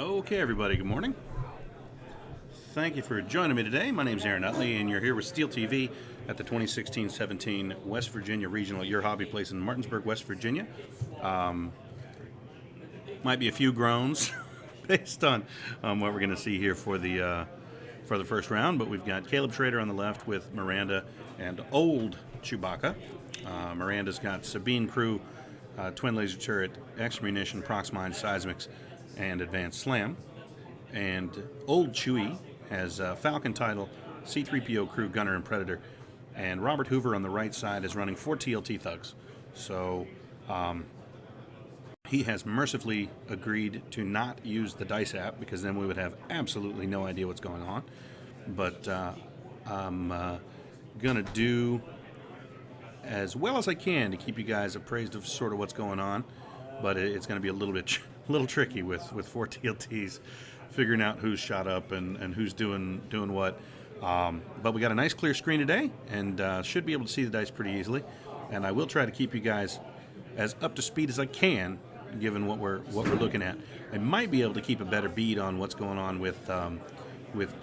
Okay, everybody, good morning. Thank you for joining me today. My name is Aaron Utley, and you're here with Steel TV at the 2016-17 West Virginia Regional at Your Hobby Place in Martinsburg, West Virginia. Might be a few groans based on what we're going to see here for the first round, but we've got Caleb Schrader on the left with Miranda and old Chewbacca. Miranda's got Sabine Crew, Twin Laser Turret, Extra Munition, Prox Mine, Seismics, and Advanced Slam. And old Chewie has Falcon Title, C-3PO Crew, Gunner, and Predator. And Robert Hoover on the right side is running 4 TLT Thugs. So he has mercifully agreed to not use the Dice app because then we would have absolutely no idea what's going on. But I'm going to do as well as I can to keep you guys appraised of sort of what's going on. But it's going to be a little tricky with 4 TLTs, figuring out who's shot up and who's doing what. But we got a nice clear screen today, and should be able to see the dice pretty easily. And I will try to keep you guys as up to speed as I can, given what we're looking at. I might be able to keep a better bead on what's going on with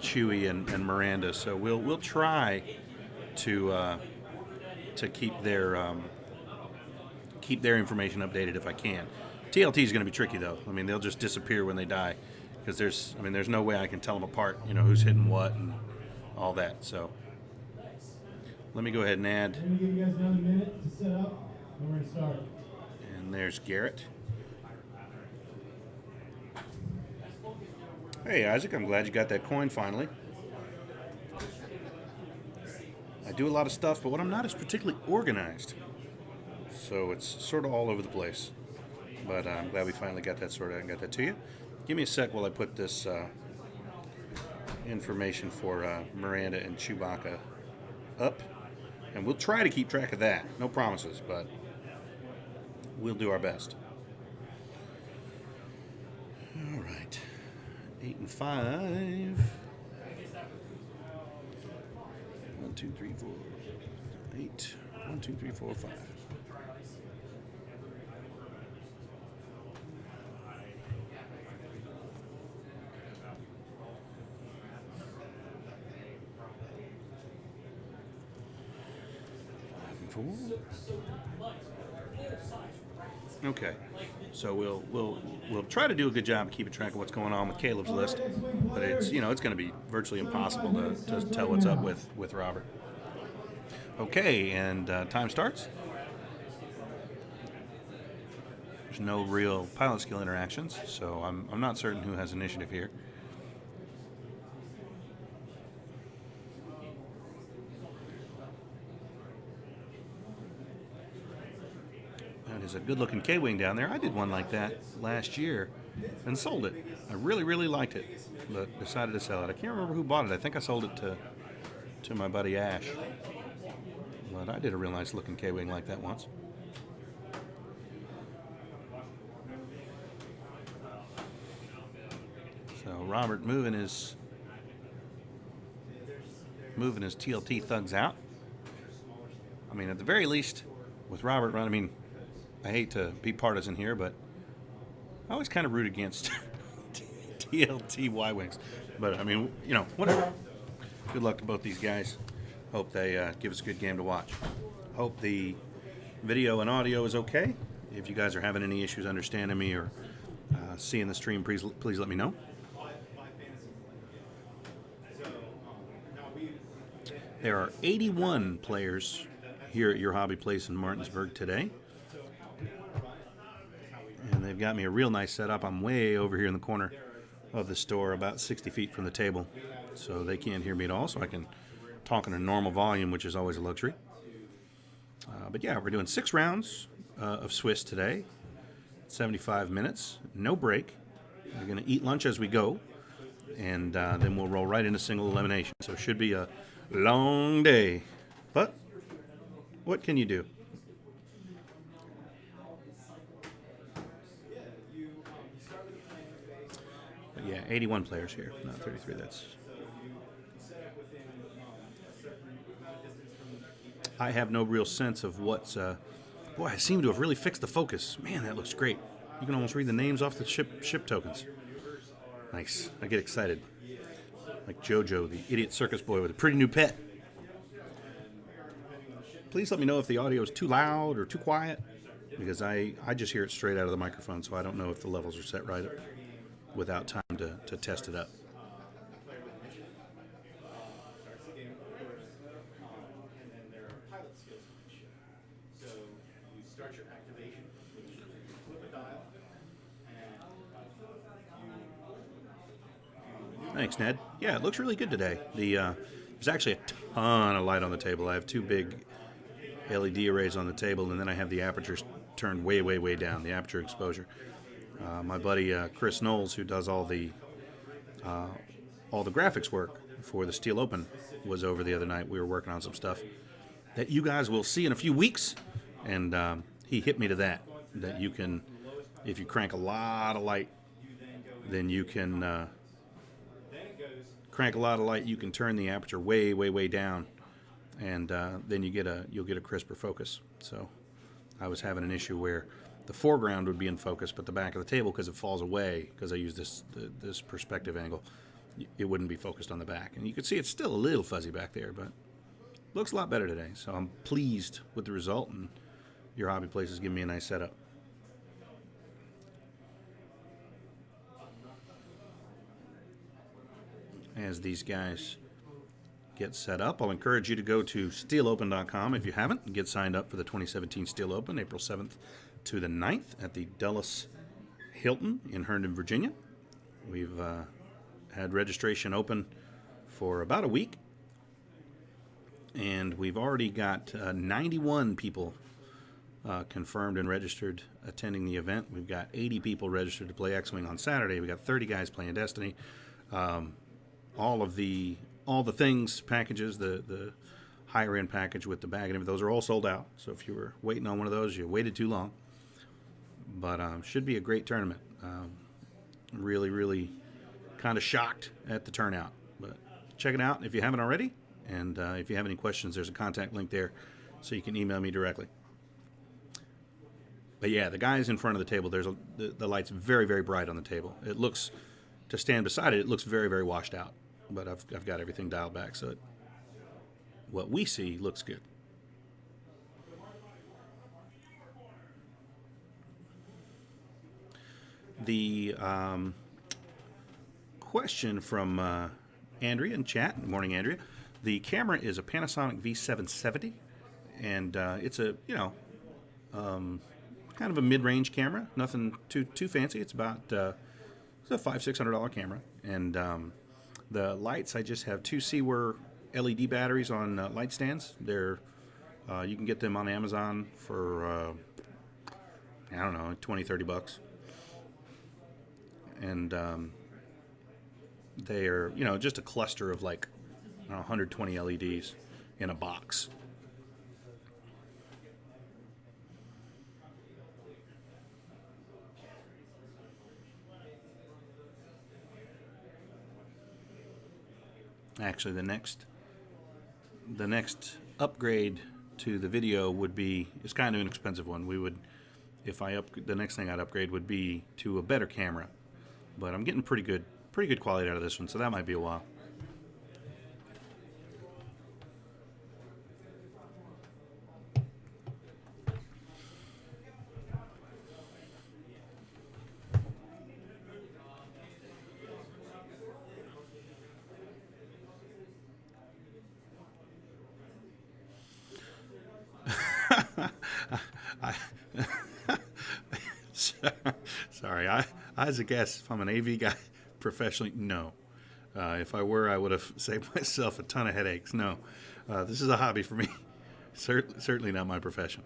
Chewie and Miranda. So we'll try to keep their information updated if I can. TLT is going to be tricky though. I mean, they'll just disappear when they die because there's no way I can tell them apart. You know, who's hitting what and all that. So let me go ahead and add. Let me give you guys another minute to set up, and we're going to start. And there's Garrett. Hey Isaac, I'm glad you got that coin finally. I do a lot of stuff, but what I'm not is particularly organized. So it's sort of all over the place. But I'm glad we finally got that sorted out and got that to you. Give me a sec while I put this information for Miranda and Chewbacca up. And we'll try to keep track of that. No promises, but we'll do our best. All right. 8 and 5. 1, 2, 3, 4. 8. 1, 2, 3, 4, 5. Okay, so we'll try to do a good job of keeping track of what's going on with Caleb's list, but it's going to be virtually impossible to tell what's up with Robert. Okay, and time starts. There's no real pilot skill interactions, so I'm not certain who has initiative here. There's a good-looking K-Wing down there. I did one like that last year and sold it. I really, really liked it, but decided to sell it. I can't remember who bought it. I think I sold it to my buddy Ash. But I did a real nice-looking K-Wing like that once. So Robert moving his TLT thugs out. I mean, at the very least, with Robert running, I mean, I hate to be partisan here, but I always kind of root against TLT Y-Wings. But, I mean, whatever. Good luck to both these guys. Hope they give us a good game to watch. Hope the video and audio is okay. If you guys are having any issues understanding me or seeing the stream, please let me know. There are 81 players here at Your Hobby Place in Martinsburg today. And they've got me a real nice setup. I'm way over here in the corner of the store, about 60 feet from the table. So they can't hear me at all, so I can talk in a normal volume, which is always a luxury. But yeah, we're doing 6 rounds of Swiss today. 75 minutes, no break. We're going to eat lunch as we go. And then we'll roll right into single elimination. So it should be a long day. But what can you do? But yeah, 81 players here, not 33. I have no real sense of what's... boy, I seem to have really fixed the focus. Man, that looks great. You can almost read the names off the ship tokens. Nice. I get excited. Like JoJo, the idiot circus boy with a pretty new pet. Please let me know if the audio is too loud or too quiet, because I just hear it straight out of the microphone, so I don't know if the levels are set right without time to test it up. Thanks, Ned. Yeah, it looks really good today. There's actually a ton of light on the table. I have two big LED arrays on the table, and then I have the apertures turned way, way, way down, the aperture exposure. My buddy Chris Knowles, who does all the graphics work for the Steel Open, was over the other night. We were working on some stuff that you guys will see in a few weeks, and he hit me to that you can, if you crank a lot of light, then you can you can turn the aperture way, way, way down, and then you'll get a crisper focus. So I was having an issue where the foreground would be in focus, but the back of the table, because it falls away, because I use this perspective angle, it wouldn't be focused on the back. And you can see it's still a little fuzzy back there, but looks a lot better today. So I'm pleased with the result, and your hobby place is giving me a nice setup. As these guys get set up, I'll encourage you to go to steelopen.com if you haven't and get signed up for the 2017 Steel Open, April 7th to the 9th at the Dulles Hilton in Herndon, Virginia. We've had registration open for about a week, and we've already got 91 people confirmed and registered attending the event. We've got 80 people registered to play X-Wing on Saturday. We've got 30 guys playing Destiny. All the things, packages, the higher end package with the bag and everything, those are all sold out. So if you were waiting on one of those, you waited too long. But should be a great tournament. Really, really kind of shocked at the turnout. But check it out if you haven't already. And if you have any questions, there's a contact link there so you can email me directly. But yeah, the guys in front of the table, the light's very, very bright on the table. It looks, to stand beside it, it looks very, very washed out. But I've got everything dialed back, so what we see looks good. The question from Andrea in chat. Good morning, Andrea. The camera is a Panasonic V770, and it's a kind of a mid-range camera. Nothing too fancy. It's about it's a $500-600 camera, and the lights, I just have two Seaware LED batteries on light stands. They're you can get them on Amazon for I don't know, $20-30, and they are just a cluster of like 120 LEDs in a box. Actually, the next upgrade to the video is kind of an expensive one. The next thing I'd upgrade would be to a better camera, but I'm getting pretty good quality out of this one, so that might be a while. Sorry, I as a guest, if I'm an AV guy professionally, no. If I were, I would have saved myself a ton of headaches. No, this is a hobby for me. Certainly not my profession.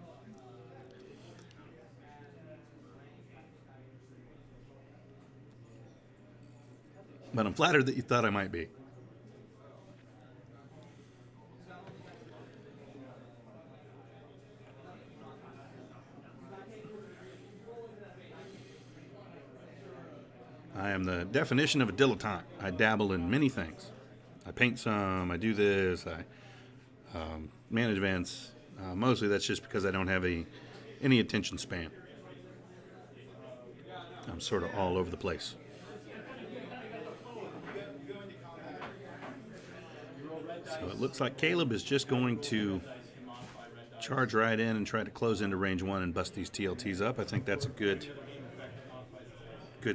But I'm flattered that you thought I might be. I am the definition of a dilettante. I dabble in many things. I paint some, I do this, I manage events. Mostly that's just because I don't have any attention span. I'm sort of all over the place. So it looks like Caleb is just going to charge right in and try to close into range one and bust these TLTs up. I think that's a good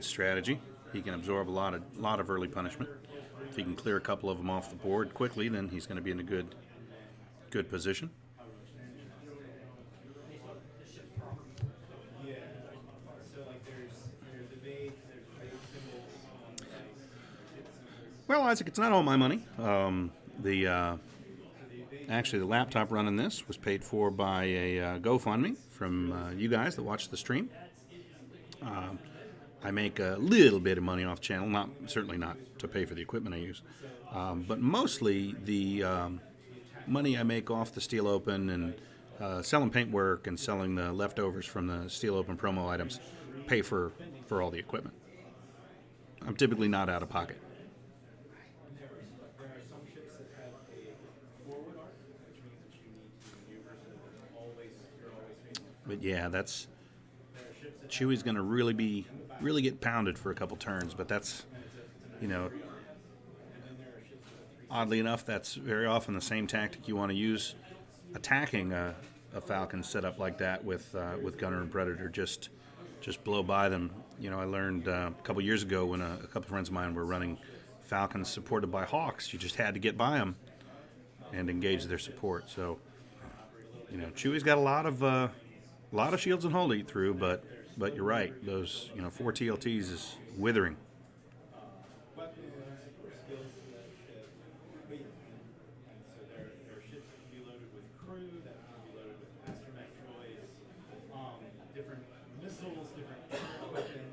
strategy. He can absorb a lot of early punishment. If he can clear a couple of them off the board quickly, then he's going to be in a good position. Well, Isaac, it's not all my money. The Actually, the laptop running this was paid for by a GoFundMe from you guys that watch the stream. I make a little bit of money off the channel, certainly not to pay for the equipment I use, but mostly the money I make off the Steel Open and selling paintwork and selling the leftovers from the Steel Open promo items pay for all the equipment. I'm typically not out of pocket. But yeah, that's Chewie's going to really get pounded for a couple turns. But that's, you know, oddly enough, that's very often the same tactic you want to use attacking a Falcon setup like that with Gunner and Predator. Just blow by them. You know, I learned a couple years ago when a couple friends of mine were running Falcons supported by Hawks. You just had to get by them and engage their support. So, you know, Chewie's got a lot of shields and hull to eat through, but you're right. Those 4 TLTs is withering. Different missiles, different weapons.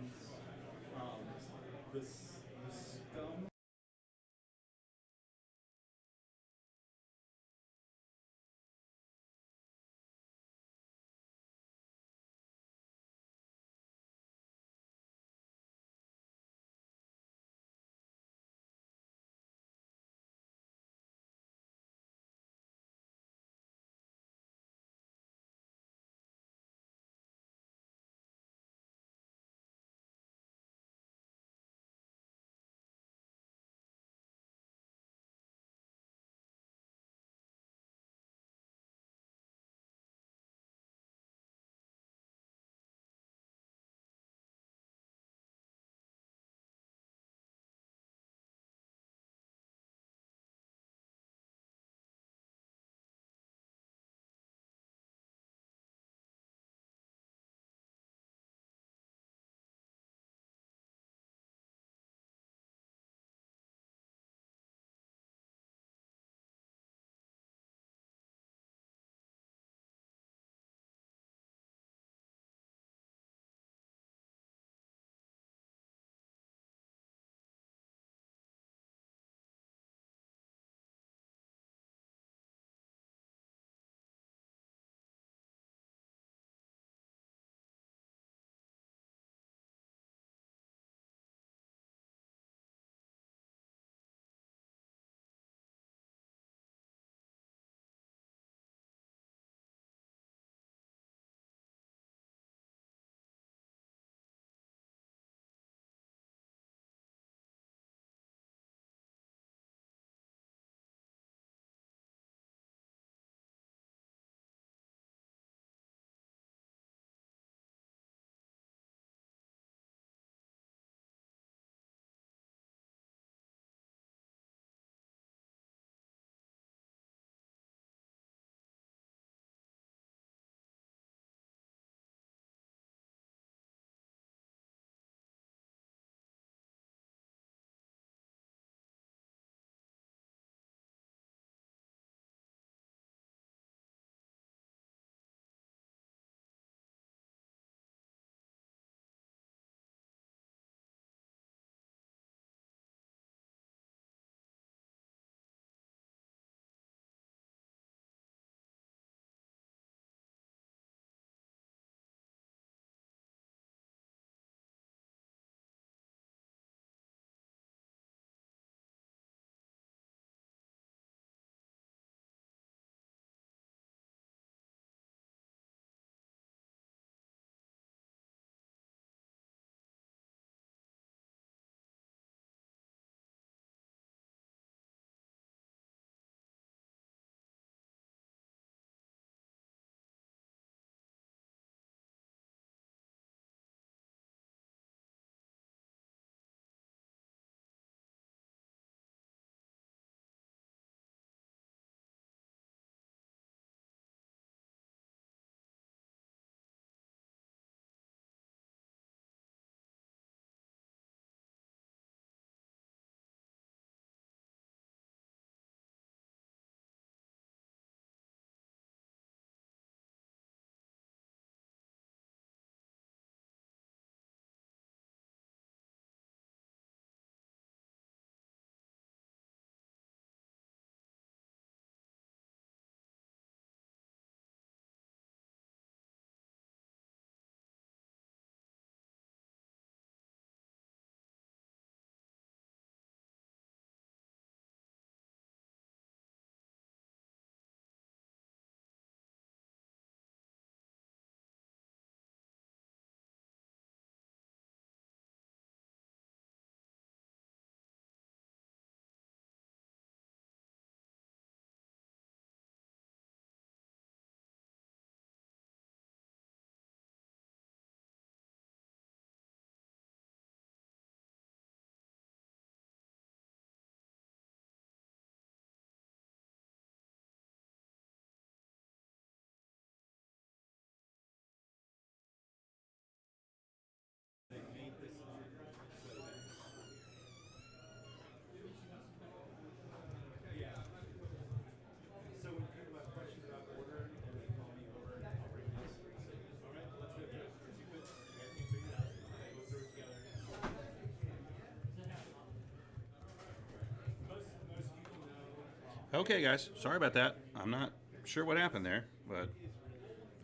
Okay, guys, sorry about that. I'm not sure what happened there, but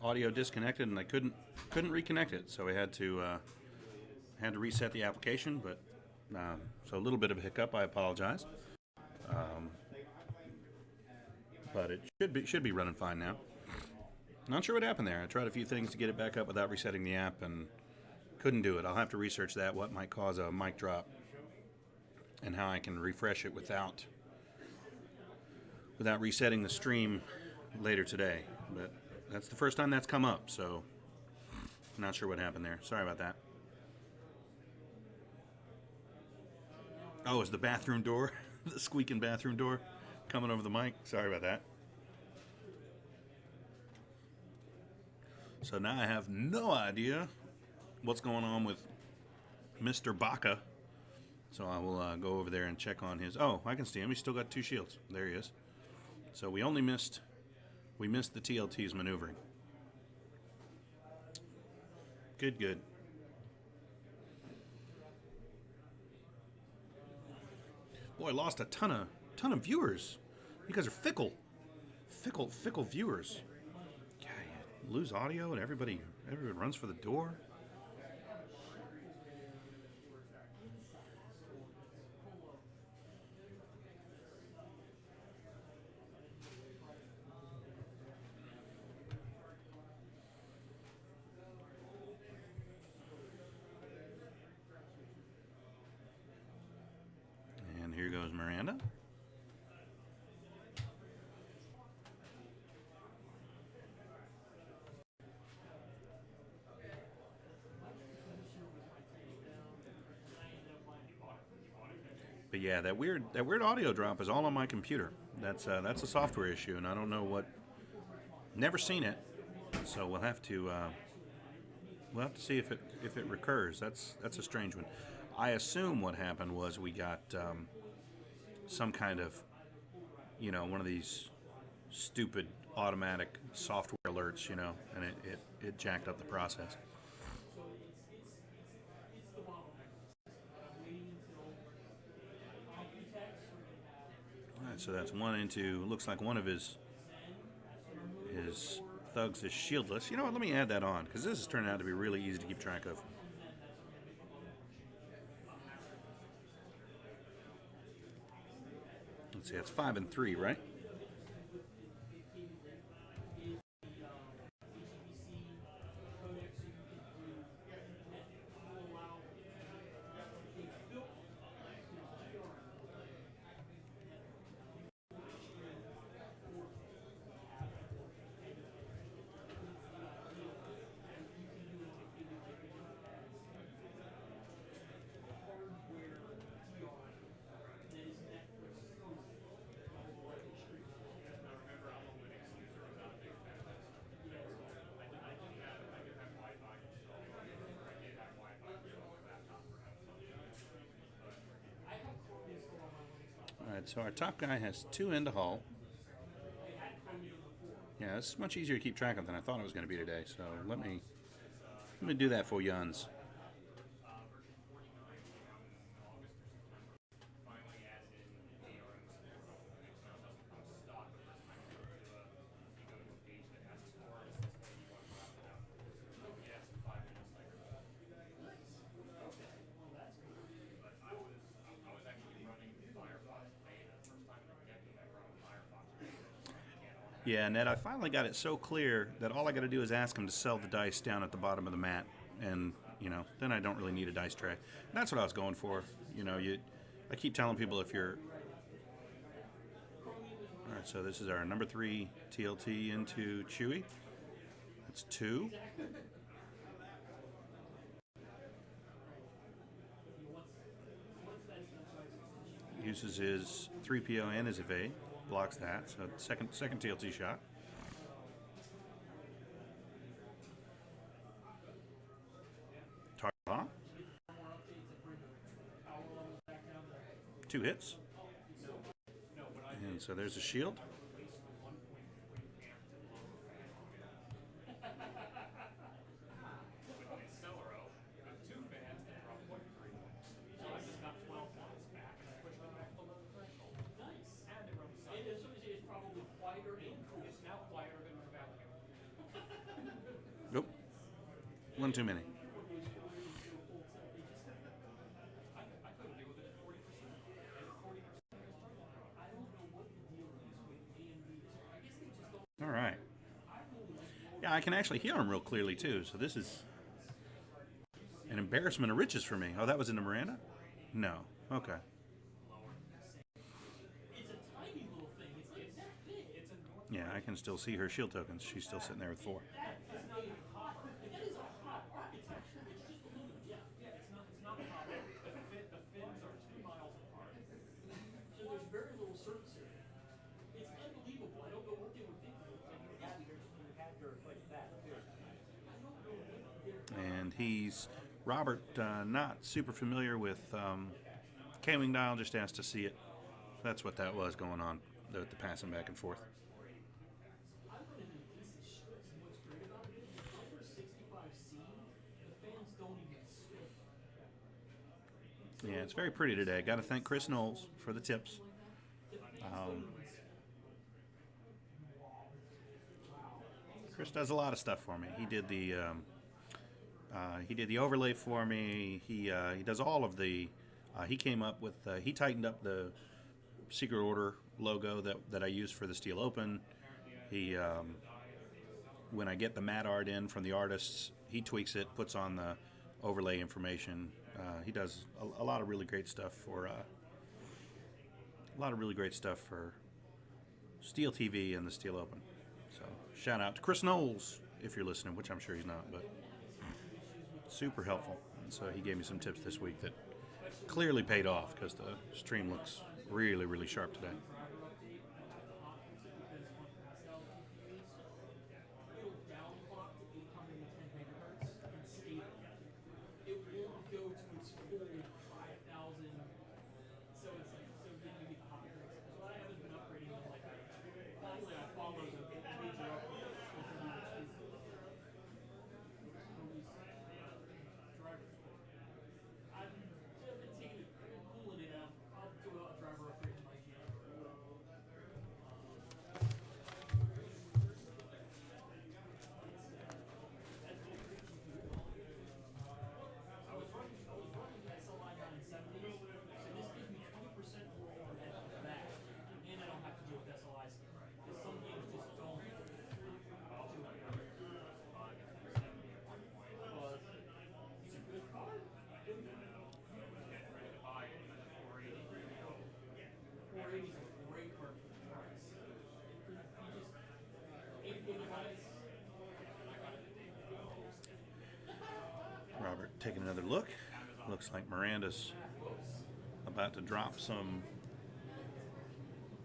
audio disconnected and I couldn't reconnect it, so we had to reset the application. But so a little bit of a hiccup. I apologize, but it should be running fine now. Not sure what happened there. I tried a few things to get it back up without resetting the app and couldn't do it. I'll have to research that. What might cause a mic drop and how I can refresh it without resetting the stream later today. But that's the first time that's come up, so not sure what happened there. Sorry about that. Oh, is the bathroom door, the squeaking bathroom door, coming over the mic? Sorry about that. So now I have no idea what's going on with Mr. Baca. So I will go over there and check on his. Oh, I can see him. He's still got 2 shields. There he is. So we missed the TLT's maneuvering. Good. Boy, I lost a ton of viewers. You guys are fickle viewers. Yeah, you lose audio and everybody runs for the door. And here goes Miranda. But yeah, that weird audio drop is all on my computer. That's a software issue, and I don't know what. Never seen it, so we'll have to see if it recurs. That's a strange one. I assume what happened was we got some kind of one of these stupid automatic software alerts, and it jacked up the process. All right, so that's one into. Looks like one of his thugs is shieldless. You know what? Let me add that on because this is turning out to be really easy to keep track of. Let's see, that's 5 and 3, right? Alright, so our top guy has 2 into hull. Yeah, it's much easier to keep track of than I thought it was going to be today, so let me do that for yuns. Yeah, Ned, I finally got it so clear that all I got to do is ask him to sell the dice down at the bottom of the mat, and then I don't really need a dice tray. And that's what I was going for. I keep telling people if you're. All right, so this is our number 3 TLT into Chewy. That's 2. Uses his 3PO and his evade. Blocks that, so second TLT shot. Target bomb. 2 hits. And so there's a shield. One too many. All right. Yeah, I can actually hear them real clearly too. So this is an embarrassment of riches for me. Oh, that was in the Miranda? No. Okay. Yeah, I can still see her shield tokens. She's still sitting there with 4. And he's Robert, not super familiar with K-wing dial, just asked to see it. That's what that was going on, the passing back and forth. Yeah, it's very pretty today. Got to thank Chris Knowles for the tips. Chris does a lot of stuff for me. He did the overlay for me. He does all of the. He came up with. He tightened up the Secret Order logo that I use for the Steel Open. He when I get the matte art in from the artists, he tweaks it, puts on the overlay information. He does a lot of really great stuff for Steel TV and the Steel Open. So shout out to Chris Knowles if you're listening, which I'm sure he's not, but super helpful. And so he gave me some tips this week that clearly paid off because the stream looks really, really sharp today. Robert taking another look. Looks like Miranda's about to drop some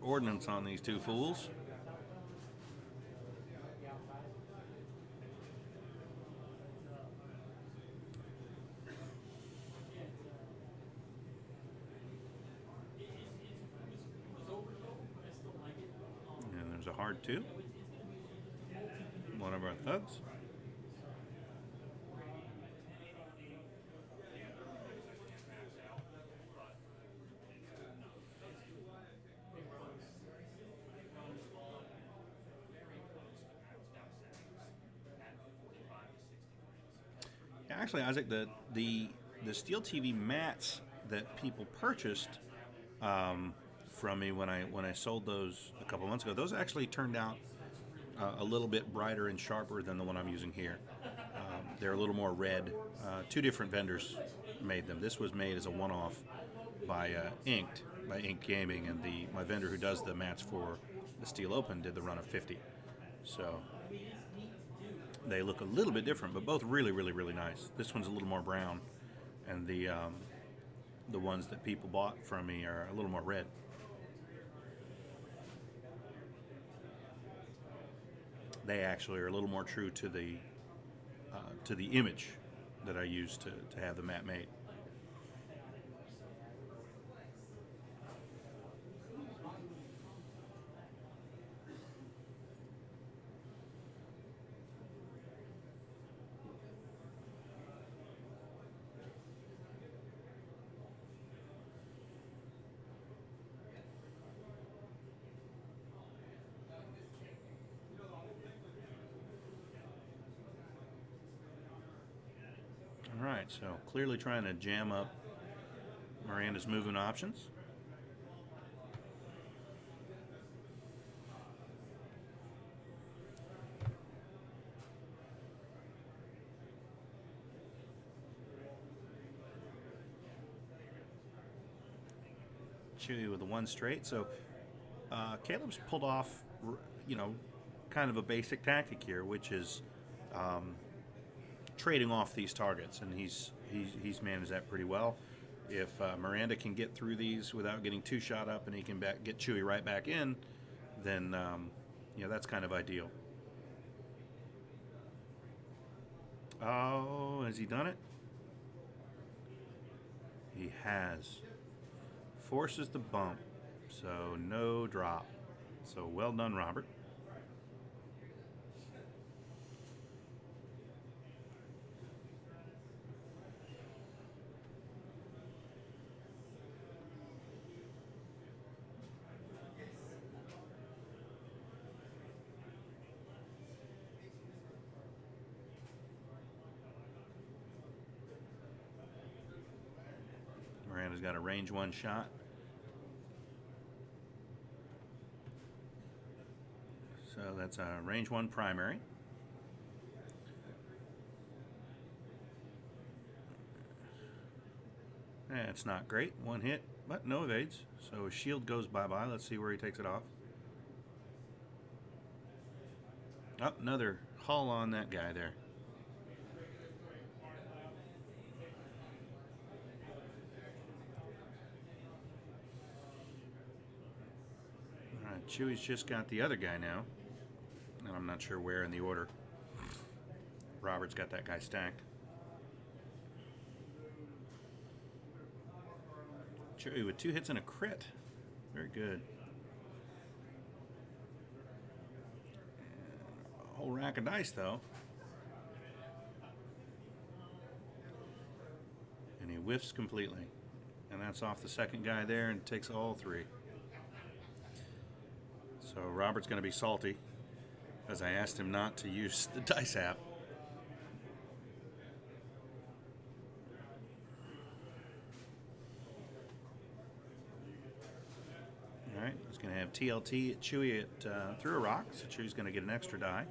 ordnance on these two fools. And there's a hard 2. One of our thugs. Actually, Isaac, the Steel TV mats that people purchased from me when I sold those a couple months ago, those actually turned out a little bit brighter and sharper than the one I'm using here. They're a little more red. 2 different vendors made them. This was made as a one-off by Inked Gaming, and my vendor who does the mats for the Steel Open did the run of 50. So they look a little bit different, but both really, really, really nice. This one's a little more brown, and the ones that people bought from me are a little more red. They actually are a little more true to the image that I used to have the mat made. right, so clearly trying to jam up Miranda's movement options. Chewy with the one straight. So Caleb's pulled off, kind of a basic tactic here, which is trading off these targets, and he's managed that pretty well. If Miranda can get through these without getting too shot up, and he can get Chewy right back in, then that's kind of ideal. Oh, has he done it? He has. Forces the bump, so no drop. So well done, Robert. Miranda's got a range one shot. So that's a range one primary. It's not great. One hit, but no evades. So his shield goes bye-bye. Let's see where he takes it off. Oh, another hull on that guy there. All right, Chewy's just got the other guy now. And I'm not sure where in the order. Robert's got that guy stacked. Chewy with 2 hits and a crit. Very good. And a whole rack of dice, though. And he whiffs completely. And that's off the second guy there and takes all 3. So Robert's going to be salty, as I asked him not to use the dice app. All right, he's going to have TLT at Chewy at through a rock, so Chewy's going to get an extra die.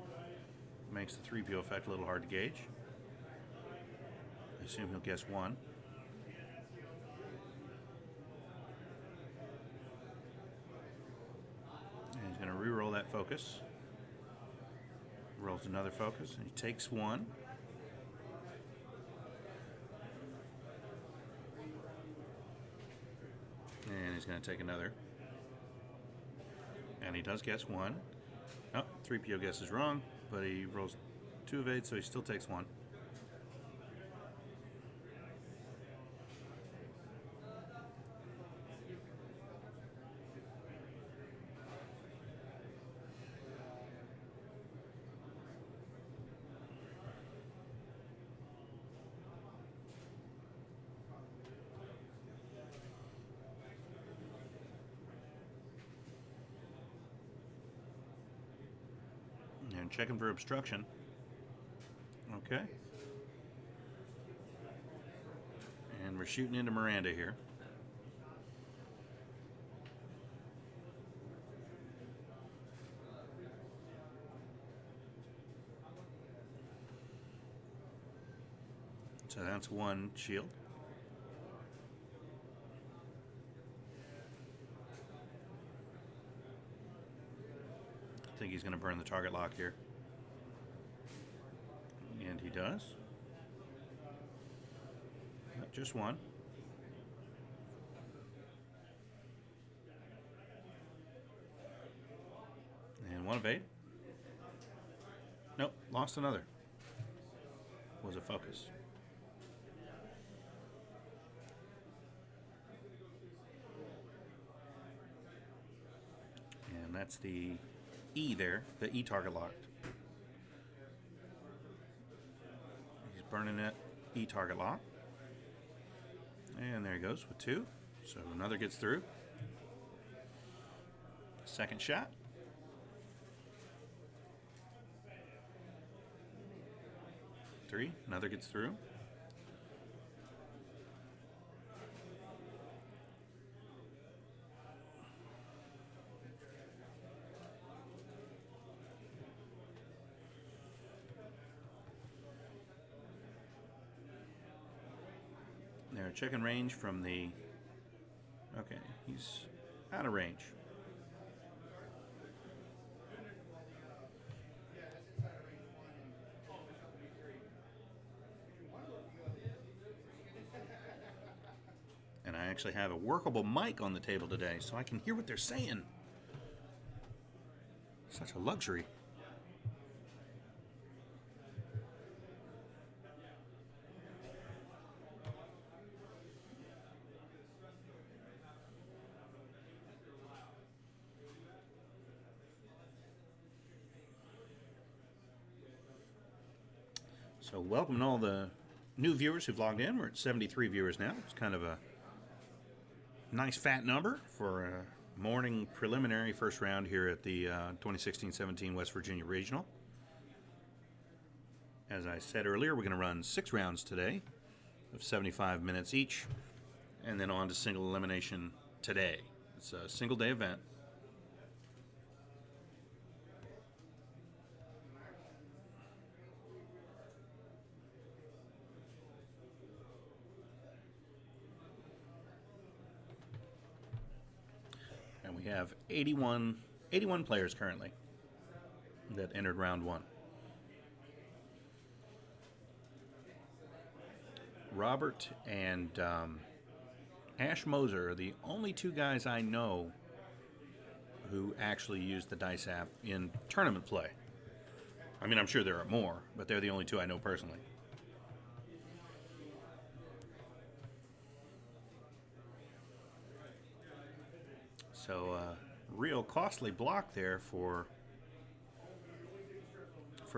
Makes the 3PO effect a little hard to gauge. I assume he'll guess 1. And he's going to re-roll that focus. Rolls another focus, and he takes 1. And he's going to take another. And he does guess 1. Oh, 3PO guesses wrong, but he rolls 2 evades, so he still takes 1. And checking for obstruction. Okay. And we're shooting into Miranda here. So that's 1 shield. I think he's going to burn the target lock here. And he does. Just 1. And 1 evade. Nope, lost another. Was a focus. And that's the E there, the E target locked. He's burning that E target lock. And there he goes with 2. So another gets through. Second shot. Three, another gets through. They're checking range from the... Okay, he's out of range. And I actually have a workable mic on the table today, so I can hear what they're saying. Such a luxury. So welcome to all the new viewers who've logged in. We're at 73 viewers now. It's kind of a nice fat number for a morning preliminary first round here at the 2016-17 West Virginia Regional. As I said earlier, we're going to run 6 rounds today of 75 minutes each, and then on to single elimination today. It's a single day event. And we have 81 players currently that entered round 1. Robert and Ash Moser are the only 2 guys I know who actually use the Dice app in tournament play. I mean, I'm sure there are more, but they're the only 2 I know personally. So, real costly block there for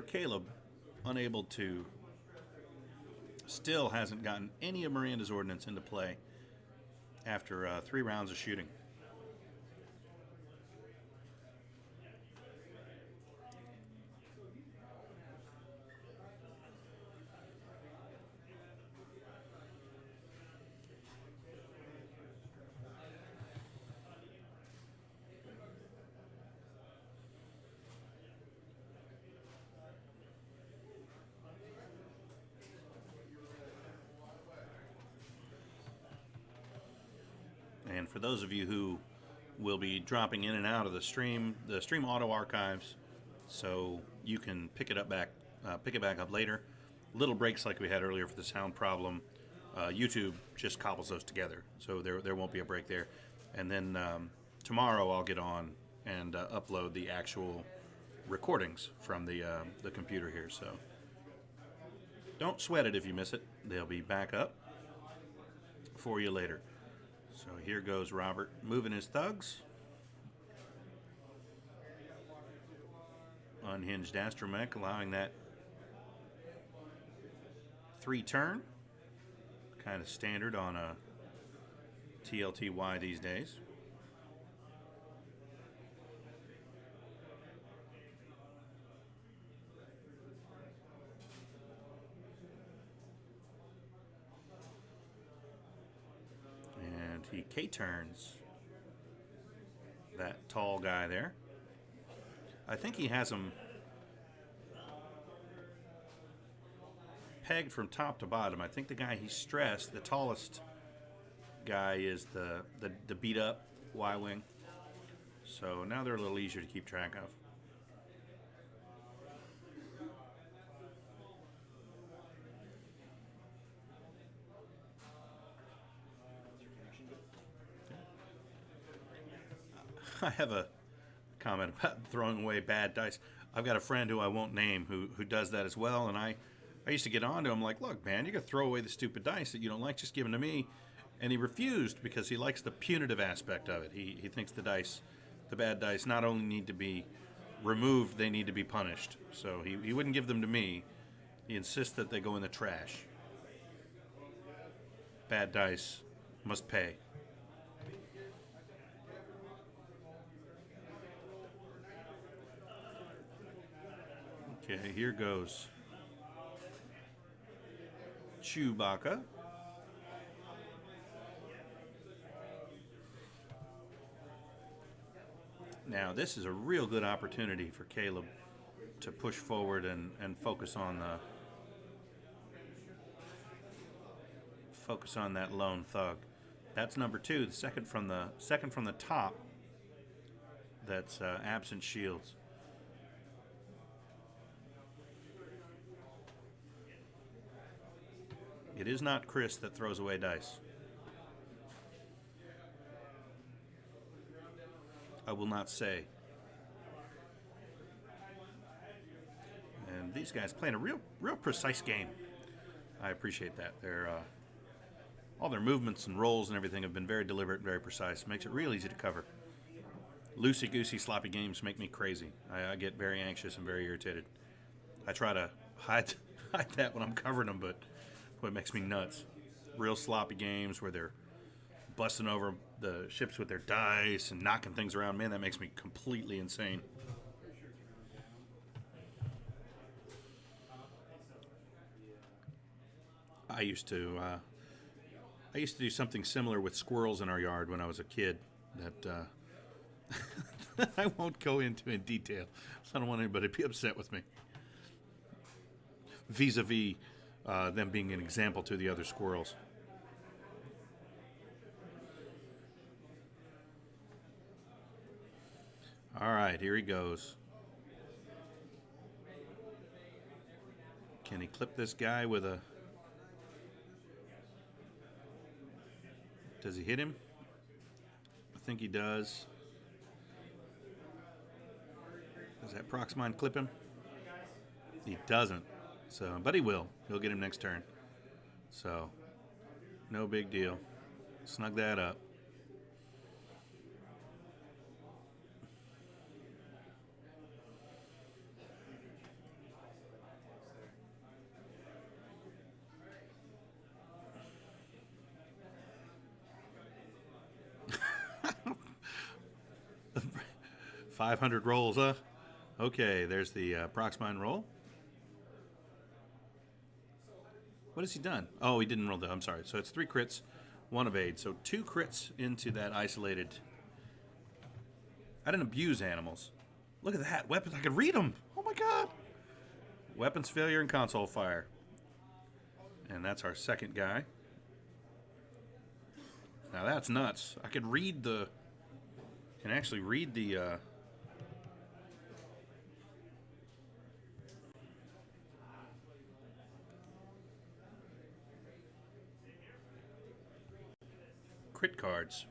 Caleb, unable to... Still hasn't gotten any of Miranda's ordnance into play after 3 rounds of shooting. And for those of you who will be dropping in and out of the stream auto archives, so you can pick it back up later. Little breaks like we had earlier for the sound problem. YouTube just cobbles those together, so there won't be a break there. And then tomorrow I'll get on and upload the actual recordings from the computer here. So don't sweat it if you miss it. They'll be back up for you later. So here goes Robert moving his thugs. Unhinged astromech, allowing that 3 turn. Kind of standard on a TLTY these days. He K-turns that tall guy there. I think he has him pegged from top to bottom. I think the guy he stressed, the tallest guy, is the beat up Y-wing. So now they're a little easier to keep track of. I have a comment about throwing away bad dice. I've got a friend who I won't name who does that as well, and I used to get on to him like, look, man, you got to throw away the stupid dice that you don't like, just give them to me. And he refused because he likes the punitive aspect of it. He thinks the bad dice not only need to be removed, they need to be punished. So he wouldn't give them to me. He insists that they go in the trash. Bad dice must pay. Okay, here goes Chewbacca. Now, this is a real good opportunity for Caleb to push forward and focus on focus on that lone thug. That's number 2, the second from the top. That's absent shields. It is not Chris that throws away dice. I will not say. And these guys playing a real precise game. I appreciate that. All their movements and rolls and everything have been very deliberate and very precise. Makes it real easy to cover. Loosey-goosey, sloppy games make me crazy. I get very anxious and very irritated. I try to hide that when I'm covering them, but boy, it makes me nuts. Real sloppy games where they're busting over the ships with their dice and knocking things around. Man, that makes me completely insane. I used to do something similar with squirrels in our yard when I was a kid. That I won't go into in detail. So I don't want anybody to be upset with me. Vis-a-vis them being an example to the other squirrels. All right, here he goes. Can he clip this guy with a... Does he hit him? I think he does. Does that Proxmine clip him? He doesn't. So, but he will. He'll get him next turn. So, no big deal. Snug that up. $500 rolls, huh? Okay, there's the Proxmine roll. What has he done? Oh, he didn't roll that. I'm sorry. So it's 3 crits, 1 evade. So 2 crits into that isolated. I didn't abuse animals. Look at that. Weapons. I could read them. Oh, my God. Weapons failure and console fire. And that's our second guy. Now that's nuts. I could read the... Can actually read the... crit cards.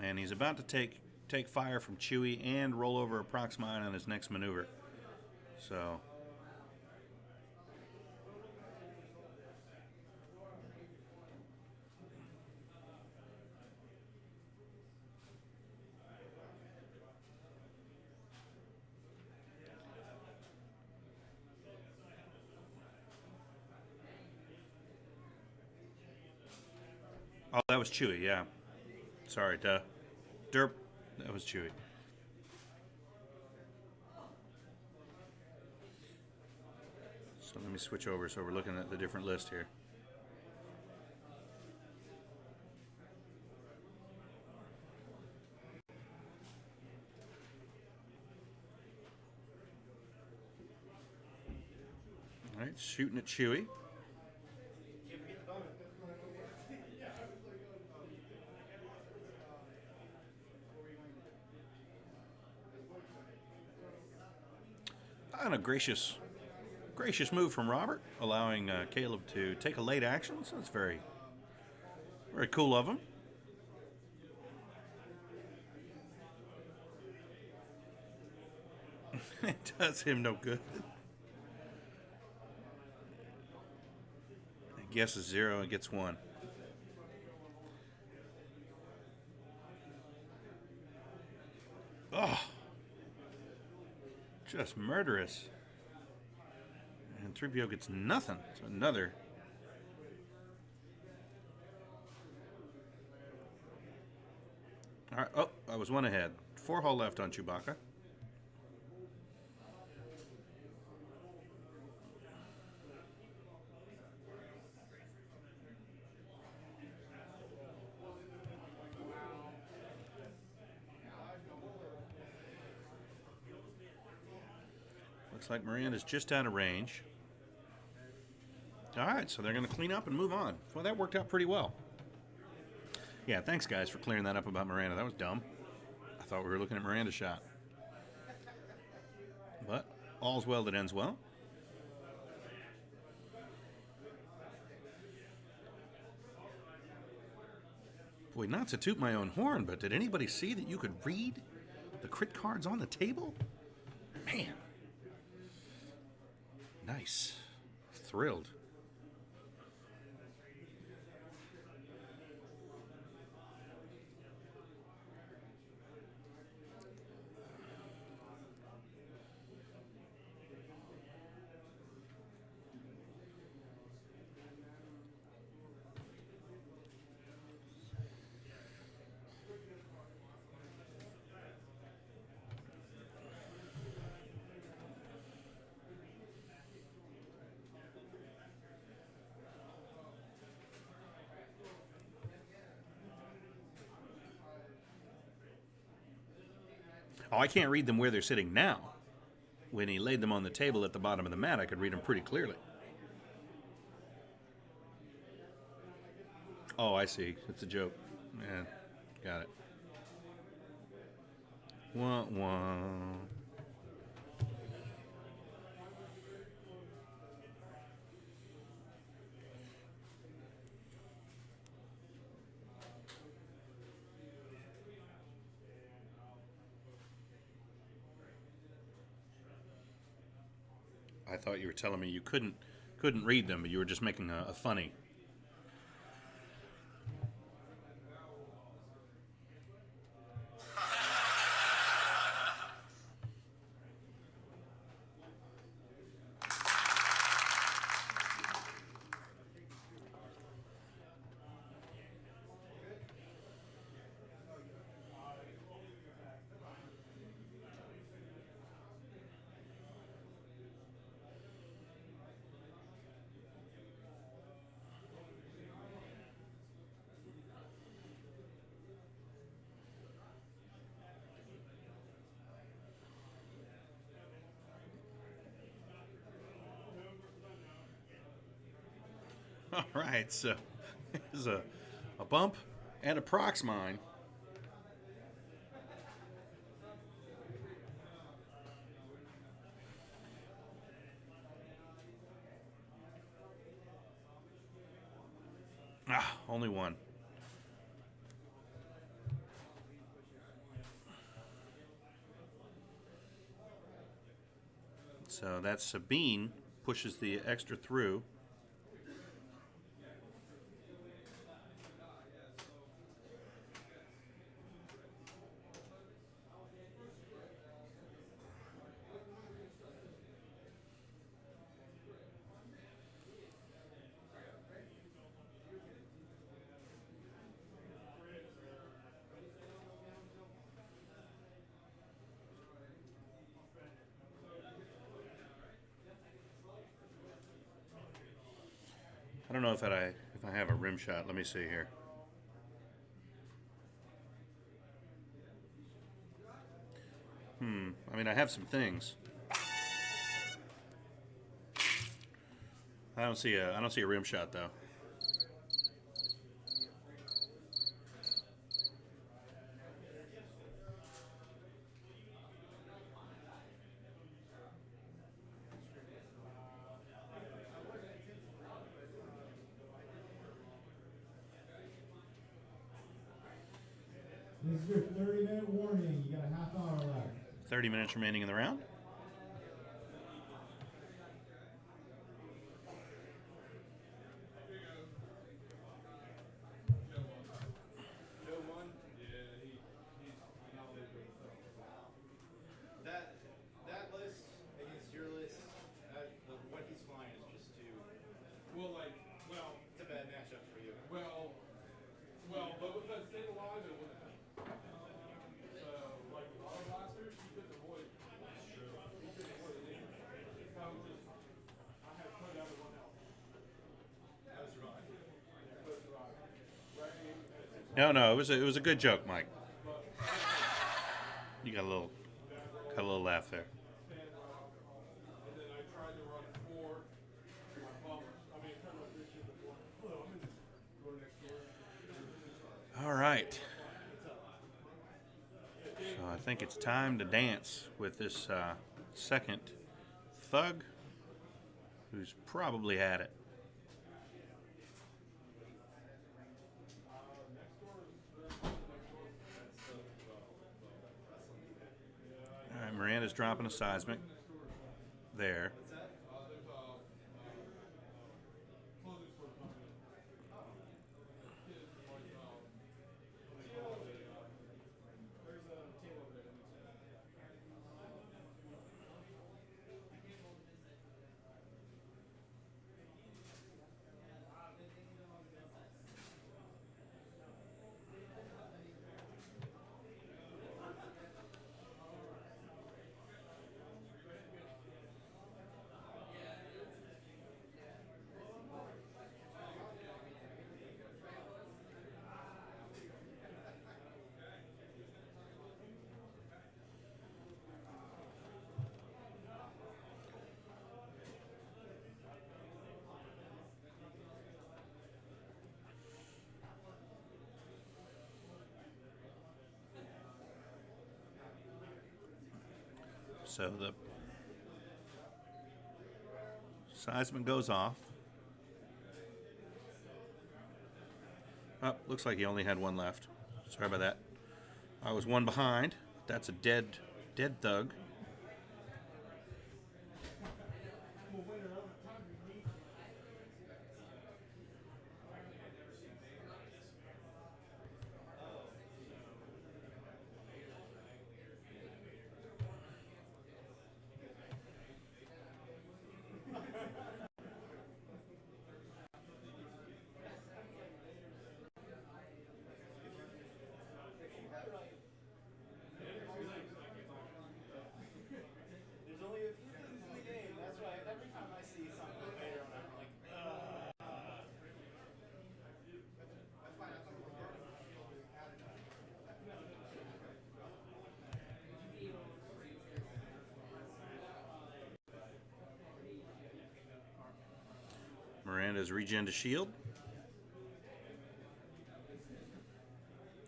And he's about to take fire from Chewie and roll over a Proxmine on his next maneuver. So... Oh, that was Chewie, yeah. Sorry, duh. Derp. That was Chewie. So let me switch over so we're looking at the different list here. All right, shooting at Chewie. And a gracious move from Robert, allowing Caleb to take a late action. So that's very cool of him. It does him no good. He guesses 0 and gets 1. Oh. Just murderous. And 3PO gets nothing. So another. All right. Oh, I was 1 ahead. 4 hull left on Chewbacca. Looks like Miranda's just out of range. All right, so they're going to clean up and move on. Well, that worked out pretty well. Yeah, thanks, guys, for clearing that up about Miranda. That was dumb. I thought we were looking at Miranda's shot. But all's well that ends well. Boy, not to toot my own horn, but did anybody see that you could read the crit cards on the table? Man. Nice. Thrilled. Oh, I can't read them where they're sitting now. When he laid them on the table at the bottom of the mat, I could read them pretty clearly. Oh, I see. It's a joke. Yeah, got it. Wah, wah. I thought you were telling me you couldn't read them, but you were just making a funny. All right, so there's a bump and a prox mine. Ah, only one. So that's Sabine pushes the extra through. I don't know if I have a rim shot. Let me see here. I mean, I have some things. I don't see a rim shot though. This is your 30-minute warning. You got a half hour left. 30 minutes remaining in the round. That list against your list, what he's flying is just too. It's a bad matchup for you. But with that stabilizer, it wouldn't happen. So, like with auto blasters, you couldn't avoid. That's true. You couldn't avoid the damage. I had put out of one health. That was wrong. No, it was a good joke, Mike. You got a little laugh there. right. So I think it's time to dance with this second thug who's probably had it. All right, Miranda's dropping a seismic there. Clothing store company. Kids like there's a team over there. So the seismic goes off. Oh, looks like he only had one left. Sorry about that. I was one behind. That's a dead thug. There's only a few things in the game. That's why every time I see something fair, I'm like, Miranda's regen to shield.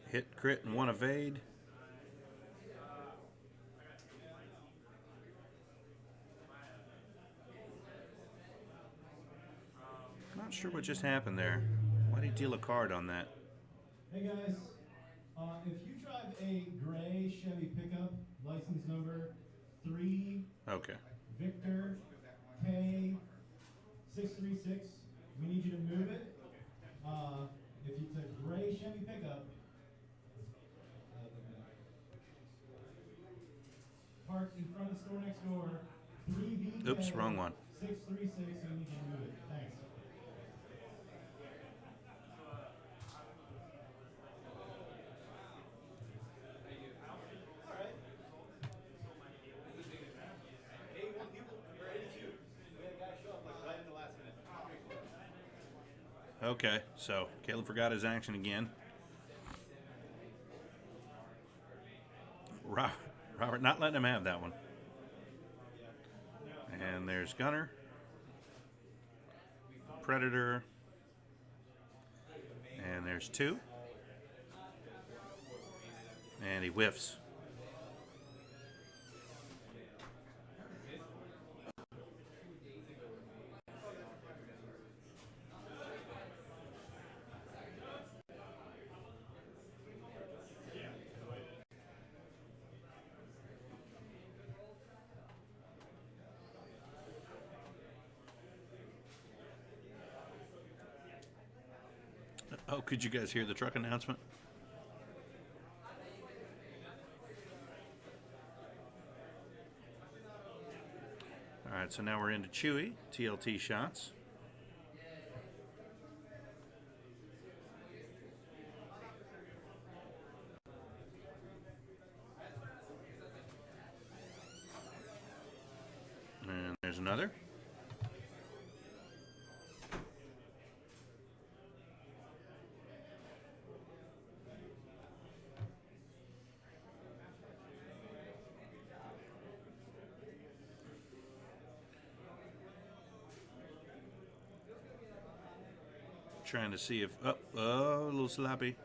Hit, crit, and one evade. Not sure what just happened there. Why did he deal a card on that? Hey guys, if you drive a gray Chevy pickup, license number 3 Okay. Victor K636, we need you to move it. If it's a gray Chevy pickup, parked in front of the store next door, 3VK Oops, wrong one. 636, we need you to move it. Thanks. all right. 81 people, or 82. We had a guy show up like right at the last minute. Okay, so Caleb forgot his action again. Robert not letting him have that one. And there's Gunner. Predator. And there's 2. And he whiffs. Oh, could you guys hear the truck announcement? All right, so now we're into Chewy, TLT shots. And there's another. Trying to see if, oh, a little sloppy.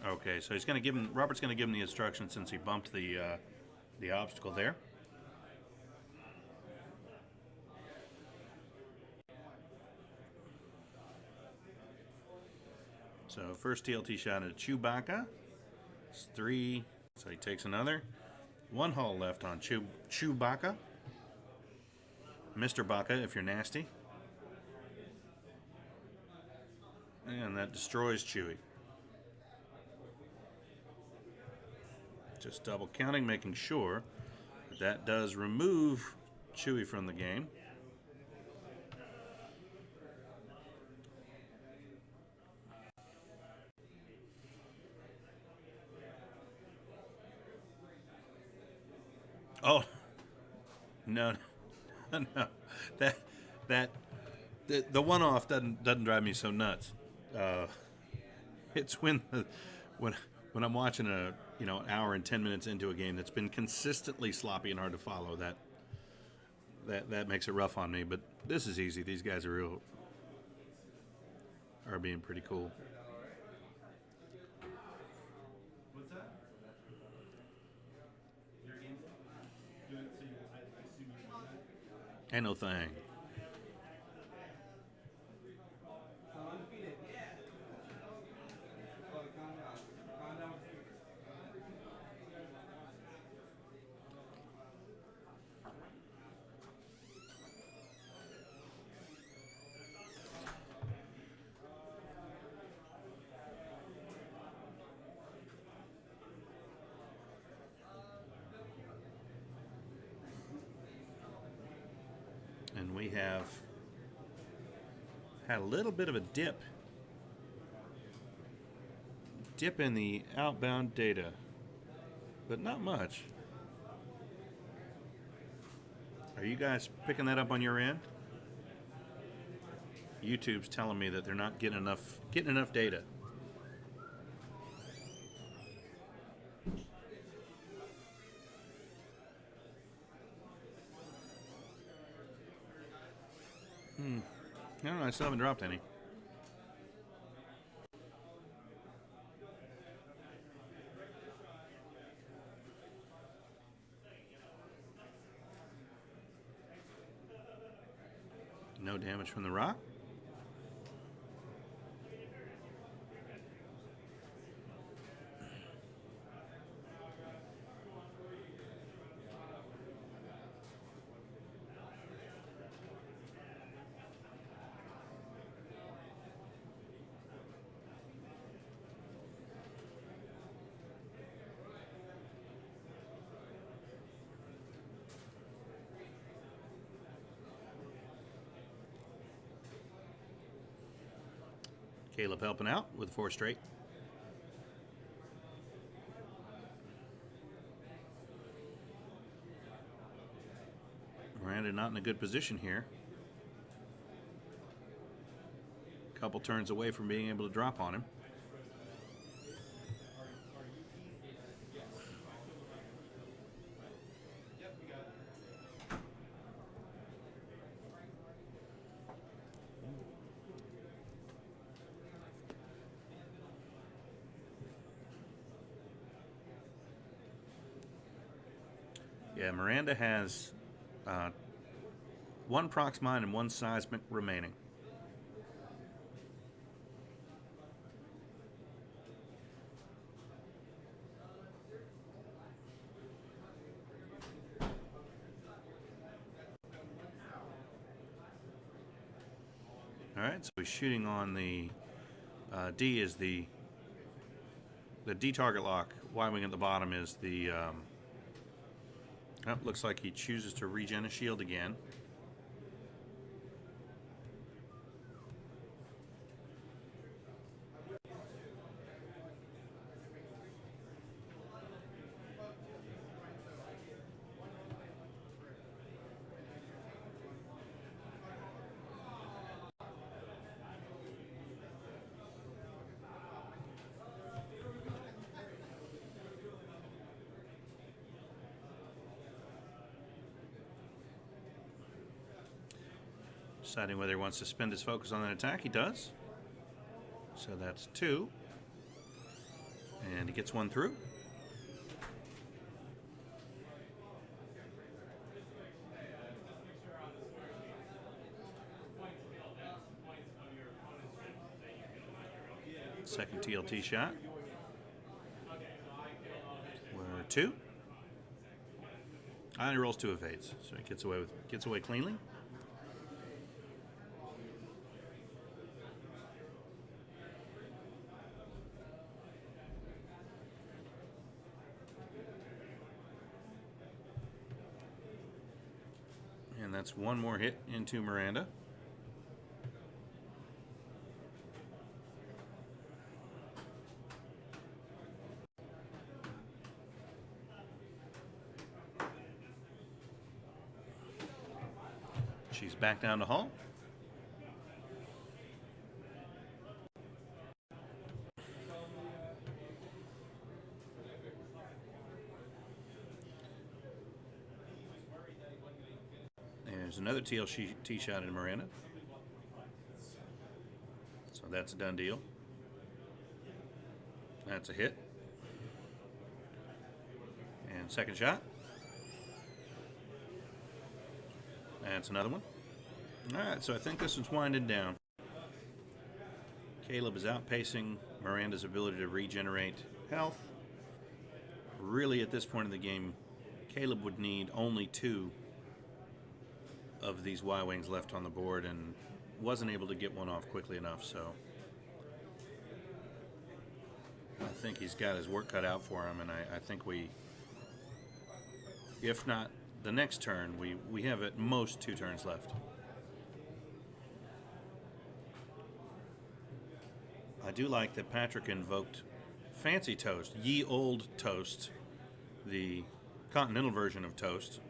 Okay, so he's going to give him. Robert's going to give him the instruction since he bumped the obstacle there. So first TLT shot at Chewbacca. It's 3. So he takes another. 1 hull left on Chewbacca. Mr. Baka, if you're nasty. And that destroys Chewie. Just double counting, making sure that does remove Chewie from the game. Oh, no, no, that the one-off doesn't drive me so nuts. It's when I'm watching an hour and 10 minutes into a game that's been consistently sloppy and hard to follow. That makes it rough on me. But this is easy. These guys are being pretty cool. What's that? Your game? Do it so I assume you won that? Ain't no thing. And we have had a little bit of a dip in the outbound data, but not much. Are you guys picking that up on your end? YouTube's telling me that they're not getting enough data. I don't know, I still haven't dropped any. No damage from the rock. Caleb helping out with 4 straight. Miranda not in a good position here. Couple turns away from being able to drop on him. Yep, we got it. Yeah, Miranda has 1 prox mine and 1 seismic remaining. All right, so he's shooting on the D is the D target lock. Y-wing at the bottom is the. Looks like he chooses to regen a shield again. Deciding whether he wants to spend his focus on that attack. He does. So that's 2. And he gets one through. Second TLT shot. We're 2. And he rolls 2 evades, so he gets away cleanly. And that's one more hit into Miranda. She's back down to Hall. There's another TLT shot in Miranda. So that's a done deal. That's a hit. And second shot. That's another one. All right, so I think this one's winding down. Caleb is outpacing Miranda's ability to regenerate health. Really, at this point in the game, Caleb would need only 2 of these Y-Wings left on the board and wasn't able to get one off quickly enough, so I think he's got his work cut out for him, and I think we, if not the next turn, we have at most 2 turns left. I do like that Patrick invoked Fancy Toast, Ye Old Toast, the continental version of toast.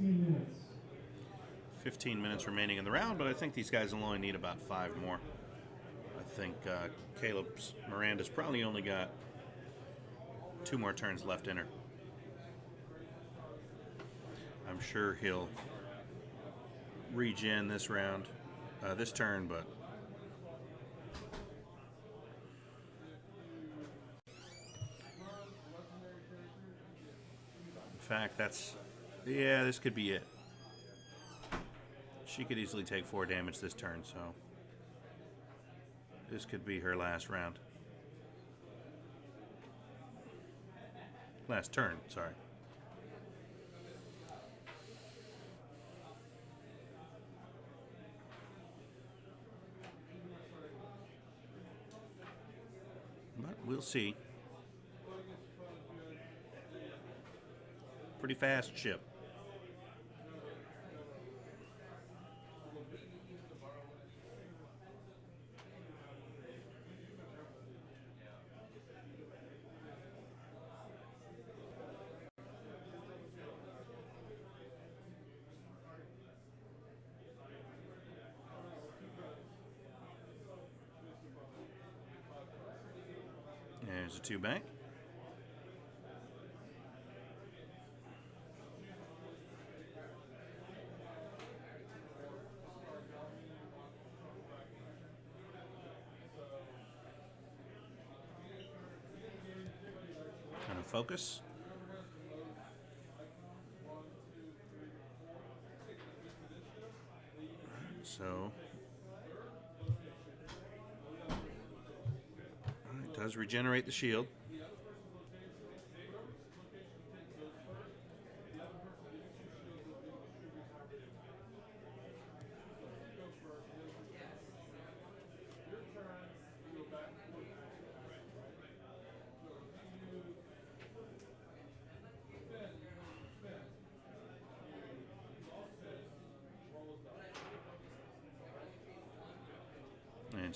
Minutes. 15 minutes remaining in the round, but I think these guys will only need about 5 more. I think Miranda's probably only got 2 more turns left in her. I'm sure he'll regen this round, this turn, but in fact, this could be it. She could easily take 4 damage this turn, so this could be her last round. Last turn, sorry. But we'll see. Pretty fast ship. There's a 2 bank. Kind of focus. So it does regenerate the shield.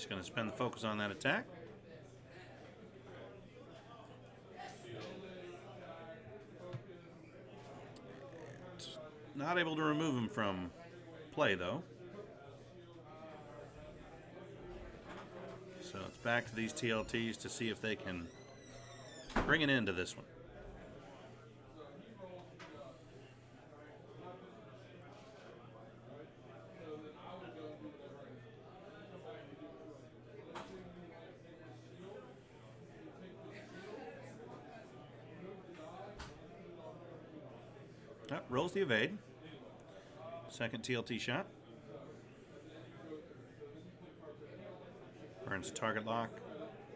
Just going to spend the focus on that attack. Not able to remove him from play, though. So it's back to these TLTs to see if they can bring an end to this one. Rolls the evade. Second TLT shot. Burns target lock.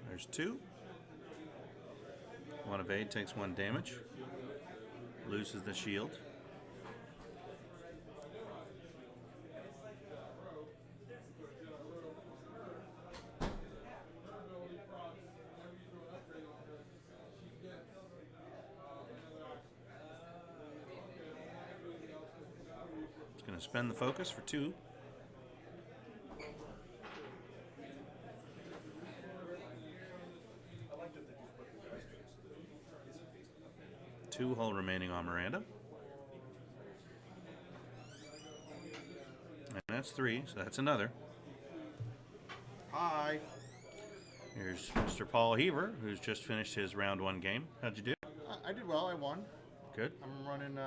There's 2. One evade takes 1 damage. Loses the shield. It's going to spend the focus for 2. Two hull remaining on Miranda. And that's 3, so that's another. Hi. Here's Mr. Paul Heaver, who's just finished his round 1 game. How'd you do? I did well. I won. Good. I'm running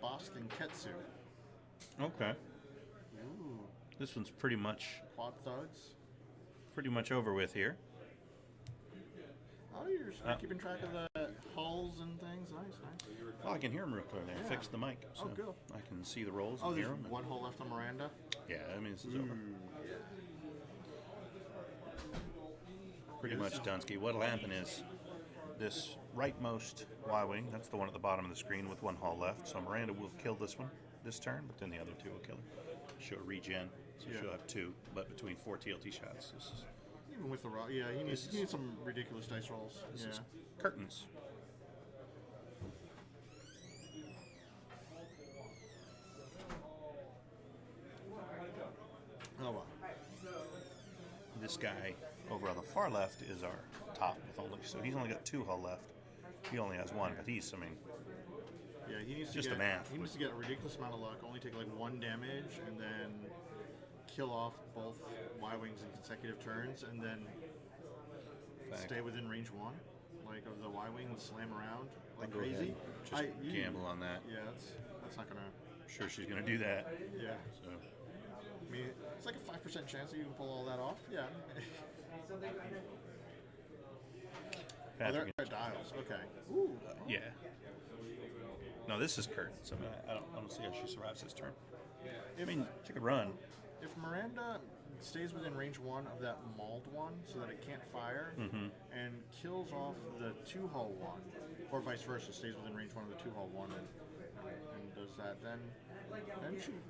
Boston Ketsu. Okay. Ooh. This one's pretty much over with here. Oh, you're keeping track of the hulls and things. Nice. Well, I can hear him real clearly. I fixed the mic, so good. I can see the rolls Oh, and hear there's them. 1 hull left on Miranda. Yeah, I mean, this is over. Pretty much Dunsky. What'll happen is this rightmost Y-wing, that's the one at the bottom of the screen with 1 hull left, so Miranda will kill this one this turn, but then the other 2 will kill her. She'll regen, so she'll have 2, but between 4 TLT shots. This is Even with the roll, yeah, he needs some ridiculous dice rolls. This is curtains. Oh well. This guy over on the far left is our top with only, so he's only got 2 hull left. He only has 1, but he's, Yeah, he needs just to the get, math. He needs to get a ridiculous amount of luck, only take like 1 damage, and then kill off both Y-wings in consecutive turns, and then stay within range 1, like of the Y-wing and slam around like Go crazy. ahead. Just gamble on that. Yeah, that's not gonna. Sure, she's gonna do that. Yeah. So I mean, it's like a 5% chance that you can pull all that off. Yeah. Oh, they're at dials. Okay. Ooh. yeah. No, this is curtains. I mean, I don't see how she survives this turn. I mean, she could run. If Miranda stays within range 1 of that mauled one so that it can't fire and kills off the 2 hull one, or vice versa, stays within range 1 of the 2 hull one and does that, then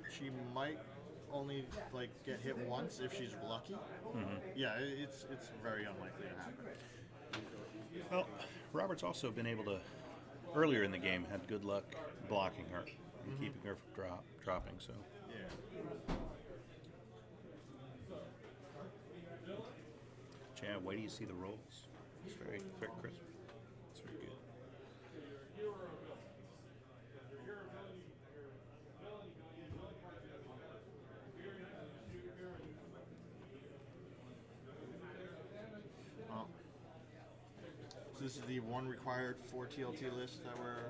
she might only like get hit once if she's lucky. Yeah, it's very unlikely to happen. Well, Robert's also been able to, earlier in the game, had good luck blocking her and keeping her from dropping. So Yeah. Chad, wait till you see the rolls. It's very crisp. It's very good. Well, so this is the one required 4 TLT list that we're.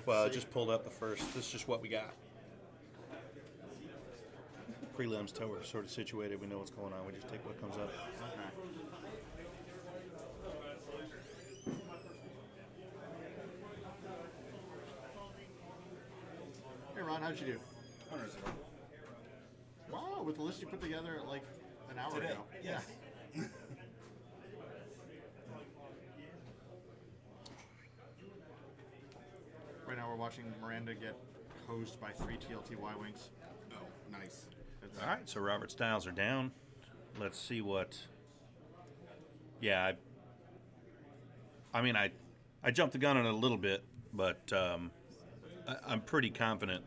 Well, I just pulled up the first. This is just what we got. Prelims till we're sort of situated. We know what's going on. We just take what comes up. Okay. Hey Ron, how'd you do? Wow, with the list you put together like an hour ago. Yes. Yeah. Right now we're watching Miranda get hosed by 3 TLT Y-Wings. Oh, nice. All right, so Robert's dials are down. Let's see what. Yeah, I jumped the gun on it a little bit, but I'm pretty confident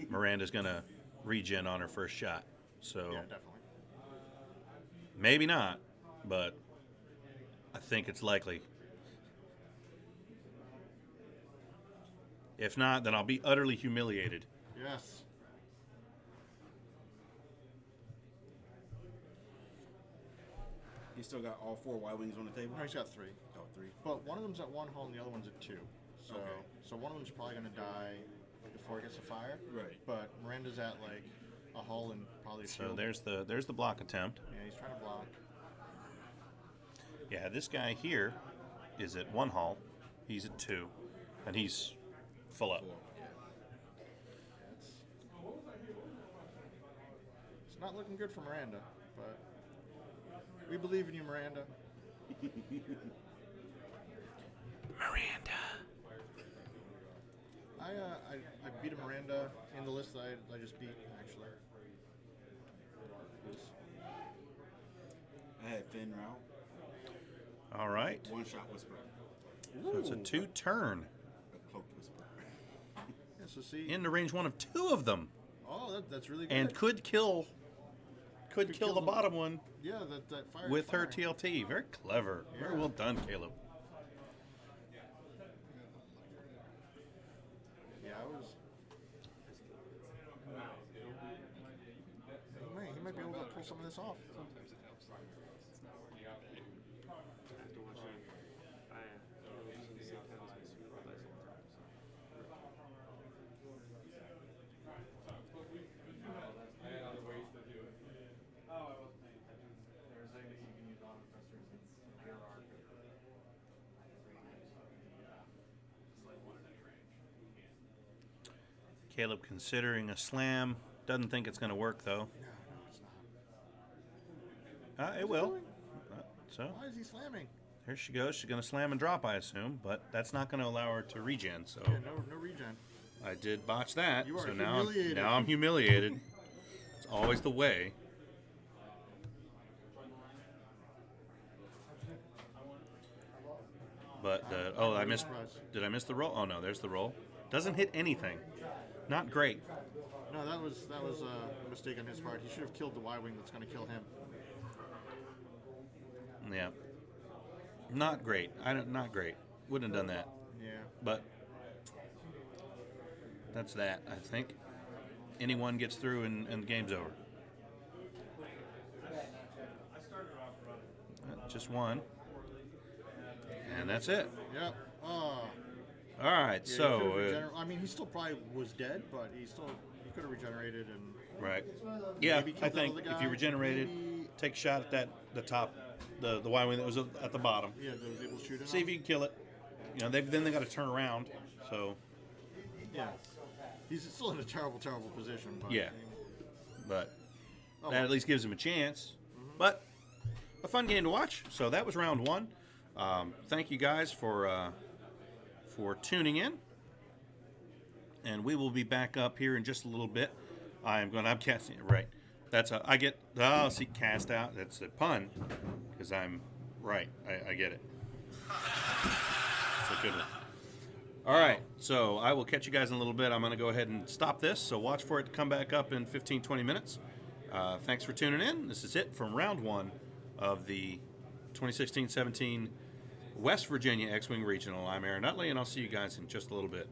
Miranda's going to regen on her first shot. So Yeah, definitely. Maybe not, but I think it's likely. If not, then I'll be utterly humiliated. Yes. He still got all 4 Y wings on the table. No, he's got 3. Oh, 3. But one of them's at 1 hull and the other one's at 2. So, Okay. so one of them's probably going to die before it gets to fire. Right. But Miranda's at like a hull and probably a So shield. there's the block attempt. Yeah, he's trying to block. Yeah, this guy here is at 1 hull. He's at 2, and he's full up. 4. Yeah. It's not looking good for Miranda, but we believe in you, Miranda. Miranda. I beat a Miranda in the list that I just beat, actually. I had Finn Rao. All right. 1 shot whisper. So it's a 2-turn. A cloaked whisper. Yeah, so see. Into range 1 of 2 of them. Oh, that's really good. And could kill kill the them. bottom one Yeah, that fire. with her fire. TLT. Very clever. Very Yeah. well done, Caleb. Yeah, I was. He might be able to pull some of this off. Sometimes it helps. It's not working out. I have to watch it. I am. The same time as my super dice all the time. I had other ways to do it. Oh, I wasn't paying attention. There's saying that you can use auto pressers. It's your arc. Caleb considering a slam. Doesn't think it's going to work, though. No, it's not. It will. So Why is he slamming? here she goes. She's going to slam and drop, I assume, but that's not going to allow her to regen. So Yeah, no regen. I did botch that. You are so now humiliated. now I'm humiliated. It's always the way. But I missed. Did I miss the roll? Oh no, there's the roll. Doesn't hit anything. Not great. No, that was a mistake on his part. He should have killed the Y-wing that's going to kill him. Yeah. Not great. Not great. Wouldn't have done that. Yeah. But that's that. I think anyone gets through and the game's over. Just one. And that's it. Yep. Oh. All right. Yeah, So I mean, he still probably was dead, but he could have regenerated and. right. Yeah, Maybe kill I that think other if guy, you regenerated, maybe- take a shot at the top, the Y-wing that was at the bottom. Yeah, that was able to shoot him. See if you can kill it. You know, then they got to turn around. So Yeah. He's still in a terrible position. But, Yeah. I mean, but oh, that well. at least gives him a chance. But a fun game to watch. So that was round 1. Thank you guys for tuning in, and we will be back up here in just a little bit. I'm casting it right. See, cast out. That's a pun because I'm right. I get it. It's a good one. All right, so I will catch you guys in a little bit. I'm going to go ahead and stop this, so watch for it to come back up in 15-20 minutes. Thanks for tuning in. This is it from round 1 of the 2016-17 West Virginia X-Wing Regional. I'm Aaron Utley, and I'll see you guys in just a little bit.